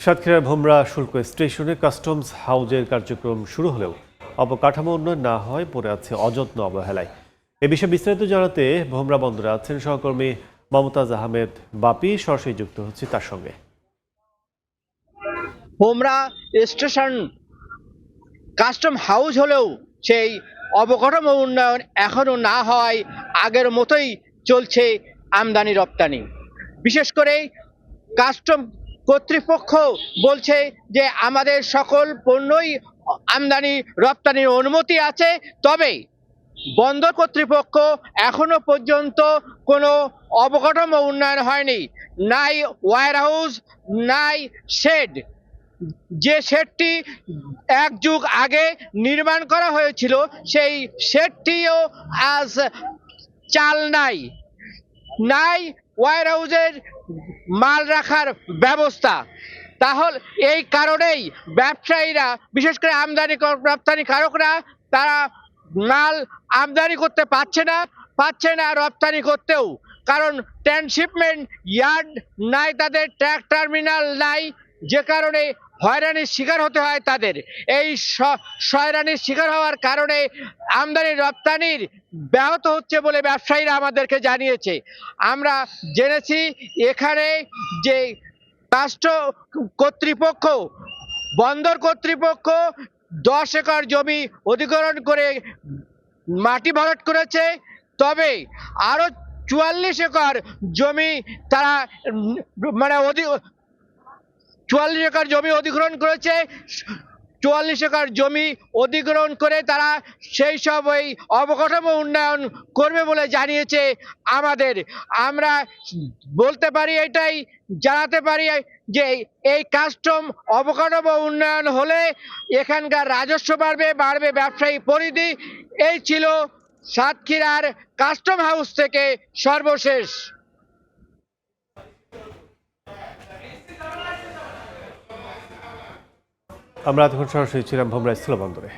সাতক্ষীরার ভোমরা শুল্ক স্টেশনে কাস্টমস হাউজের কার্যক্রম শুরু হলেও অবকাঠামো উন্নয়ন না হয় পড়ে আছে অযত্ন অবহেলায়। এ বিষয়ে বিস্তারিত জানাতে ভোমরা বন্দরে আছেন সহকর্মী মমতাজ আহমেদ বাপি। সরাসরি যুক্ত হচ্ছে তার সঙ্গে। ভোমরা স্টেশন কাস্টম হাউস হলেও সেই অবকাঠামো উন্নয়ন এখনো না হওয়ায় আগের মতোই চলছে আমদানি রপ্তানি। বিশেষ করে কাস্টম কর্তৃপক্ষ বলছে যে আমাদের সকল পণ্যই আমদানি রপ্তানির অনুমতি আছে, তবে বন্দর কর্তৃপক্ষ এখনো পর্যন্ত কোনো অবকাঠামো উন্নয়ন হয়নি। নাই ওয়্যার হাউস, নাই শেড। যে শেডটি এক যুগ আগে নির্মাণ করা হয়েছিল সেই শেডটিও আজ চাল নাই। নাই ওয়্যার হাউসের মাল রাখার ব্যবস্থা। তাহলে এই কারণেই ব্যবসায়ীরা, বিশেষ করে আমদানি রপ্তানিকারকরা, তারা মাল আমদানি করতে পারছে না রপ্তানি করতেও। কারণ ট্রান্সশিপমেন্ট ইয়ার্ড নাই, তাদের ট্রাক টার্মিনাল নাই, যে কারণে হয়রানির শিকার হতে হয় তাদের। এই হয়রানির শিকার হওয়ার কারণে আমদানি রপ্তানির ব্যাহত হচ্ছে বলে ব্যবসায়ীরা আমাদেরকে জানিয়েছে। আমরা জেনেছি এখানে যে রাষ্ট্র কর্তৃপক্ষ, বন্দর কর্তৃপক্ষ 10 একর জমি অধিগ্রহণ করে মাটি ভরাট করেছে, তবে আরো 44 একর জমি তারা 44 একর জমি অধিগ্রহণ করেছে। 44 একর জমি অধিগ্রহণ করে তারা সেই সব ওই অবকাঠামো উন্নয়ন করবে বলে জানিয়েছে আমাদের। আমরা বলতে পারি, এটাই জানাতে পারি যে এই কাস্টম অবকাঠামো উন্নয়ন হলে এখানকার রাজস্ব বাড়বে ব্যবসায়ী পরিধি। এই ছিল সাতক্ষীরার কাস্টম হাউস থেকে সর্বশেষ। আমরা এতক্ষণ সরাসরি ছিলাম ভোমরা স্থলবন্দরে।